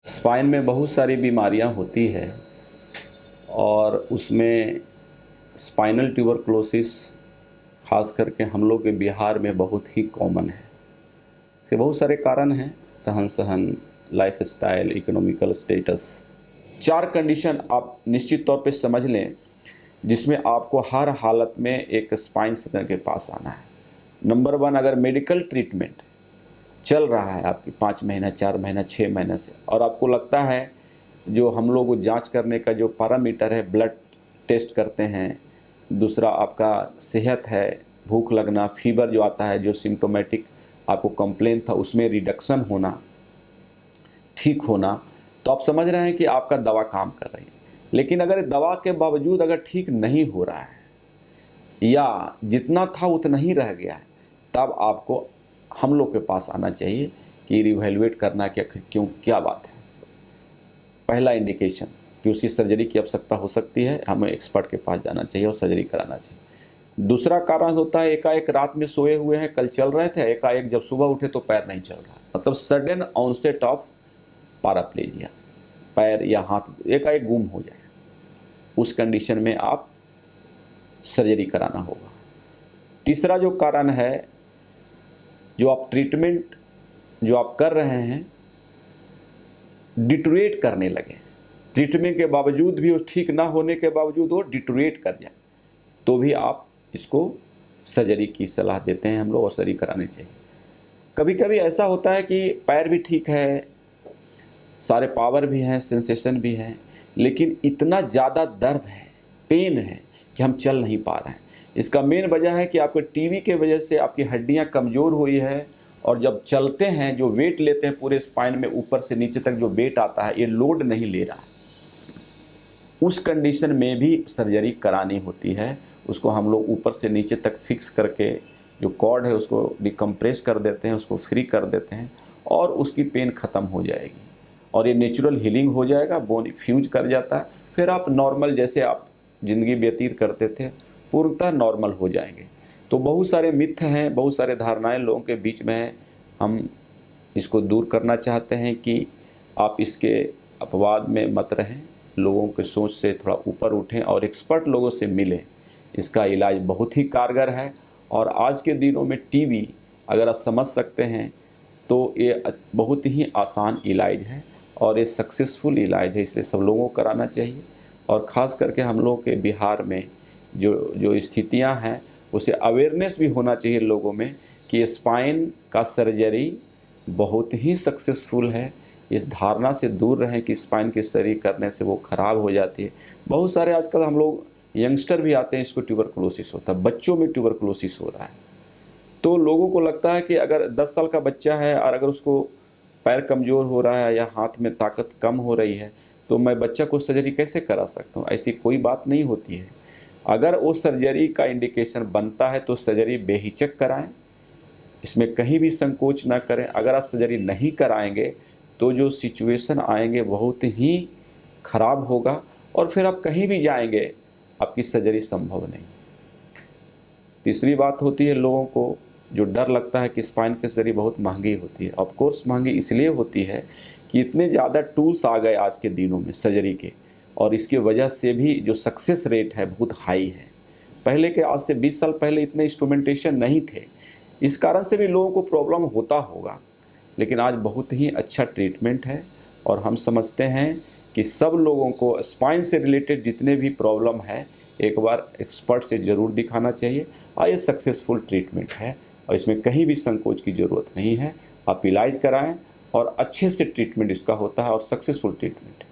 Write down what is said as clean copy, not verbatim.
Spine में बहुत सारी बीमारियां होती है और उसमें स्पाइनल ट्यूबरक्लोसिस खास करके हम लोग के बिहार में बहुत ही कॉमन है। इसके बहुत सारे कारण हैं, रहन सहन, लाइफस्टाइल, इकोनॉमिकल स्टेटस। 4 कंडीशन आप निश्चित तौर पे समझ लें जिसमें आपको हर हालत में एक स्पाइन सर्जन के पास आना है। नंबर 1, अगर मेडिकल ट्रीटमेंट चल रहा है आपकी 5 महीना, 4 महीना, 6 महीने से, और आपको लगता है जो हम लोग जांच करने का जो पैरामीटर है, ब्लड टेस्ट करते हैं, दूसरा आपका सेहत है, भूख लगना, फीवर जो आता है, जो सिम्टोमेटिक आपको कंप्लेन था उसमें रिडक्शन होना, ठीक होना, तो आप समझ रहे हैं कि आपका दवा काम कर रही है। लेकिन अगर दवा के बावजूद अगर ठीक नहीं हो रहा है या जितना था उतना ही रह गया है, तब आपको हम लोग के पास आना चाहिए कि रिवैल्यूएट करना क्यों क्या बात है। पहला इंडिकेशन कि उसकी सर्जरी की आवश्यकता हो सकती है, हमें एक्सपर्ट के पास जाना चाहिए और सर्जरी कराना चाहिए। दूसरा कारण होता है एकाएक रात में सोए हुए हैं, कल चल रहे थे, एकाएक जब सुबह उठे तो पैर नहीं चल रहा, मतलब सडन ऑनसेट ऑफ पैराप्लेजिया, पैर या हाथ एकाएक गुम हो जाए, उस कंडीशन में आप सर्जरी कराना होगा। तीसरा जो कारण है, जो आप ट्रीटमेंट जो आप कर रहे हैं डिटोरेट करने लगे, ट्रीटमेंट के बावजूद भी, उस ठीक ना होने के बावजूद वो डिटोरेट कर जाए, तो भी आप इसको सर्जरी की सलाह देते हैं हम लोग और सर्जरी करानी चाहिए। कभी कभी ऐसा होता है कि पैर भी ठीक है, सारे पावर भी हैं, सेंसेशन भी हैं, लेकिन इतना ज़्यादा दर्द है, पेन है कि हम चल नहीं पा रहे हैं। इसका मेन वजह है कि आपके टीबी के वजह से आपकी हड्डियां कमज़ोर हुई है, और जब चलते हैं जो वेट लेते हैं पूरे स्पाइन में ऊपर से नीचे तक जो वेट आता है, ये लोड नहीं ले रहा है। उस कंडीशन में भी सर्जरी करानी होती है। उसको हम लोग ऊपर से नीचे तक फिक्स करके जो कॉर्ड है उसको डिकम्प्रेस कर देते हैं, उसको फ्री कर देते हैं और उसकी पेन ख़त्म हो जाएगी और ये नेचुरल हीलिंग हो जाएगा, बोन फ्यूज कर जाता है, फिर आप नॉर्मल जैसे आप ज़िंदगी व्यतीत करते थे पूर्णतः नॉर्मल हो जाएंगे। तो बहुत सारे मिथ हैं, बहुत सारे धारणाएं लोगों के बीच में हैं। हम इसको दूर करना चाहते हैं कि आप इसके अपवाद में मत रहें, लोगों के सोच से थोड़ा ऊपर उठें और एक्सपर्ट लोगों से मिलें। इसका इलाज बहुत ही कारगर है और आज के दिनों में टीबी अगर आप समझ सकते हैं तो ये बहुत ही आसान इलाज है और ये सक्सेसफुल इलाज है, इसलिए सब लोगों को कराना चाहिए। और ख़ास करके हम लोगों के बिहार में जो स्थितियां हैं उसे अवेयरनेस भी होना चाहिए लोगों में कि स्पाइन का सर्जरी बहुत ही सक्सेसफुल है। इस धारणा से दूर रहें कि स्पाइन की सर्जरी करने से वो ख़राब हो जाती है। बहुत सारे आजकल हम लोग यंगस्टर भी आते हैं, इसको ट्यूबरकुलोसिस होता है, बच्चों में ट्यूबरकुलोसिस हो रहा है, तो लोगों को लगता है कि अगर 10 साल का बच्चा है और अगर उसको पैर कमज़ोर हो रहा है या हाथ में ताकत कम हो रही है तो मैं बच्चा को सर्जरी कैसे करा सकता हूँ। ऐसी कोई बात नहीं होती है। अगर वो सर्जरी का इंडिकेशन बनता है तो सर्जरी बेहिचक कराएं, इसमें कहीं भी संकोच ना करें। अगर आप सर्जरी नहीं कराएंगे तो जो सिचुएशन आएंगे बहुत ही ख़राब होगा और फिर आप कहीं भी जाएंगे आपकी सर्जरी संभव नहीं। तीसरी बात होती है लोगों को जो डर लगता है कि स्पाइन की सर्जरी बहुत महंगी होती है। ऑफ कोर्स महंगी इसलिए होती है कि इतने ज़्यादा टूल्स आ गए आज के दिनों में सर्जरी के, और इसकी वजह से भी जो सक्सेस रेट है बहुत हाई है। पहले के आज से 20 साल पहले इतने इंस्ट्रूमेंटेशन नहीं थे, इस कारण से भी लोगों को प्रॉब्लम होता होगा, लेकिन आज बहुत ही अच्छा ट्रीटमेंट है और हम समझते हैं कि सब लोगों को स्पाइन से रिलेटेड जितने भी प्रॉब्लम है एक बार एक्सपर्ट से ज़रूर दिखाना चाहिए और ये सक्सेसफुल ट्रीटमेंट है और इसमें कहीं भी संकोच की ज़रूरत नहीं है। आप इलाज कराएं और अच्छे से ट्रीटमेंट इसका होता है और सक्सेसफुल ट्रीटमेंट है।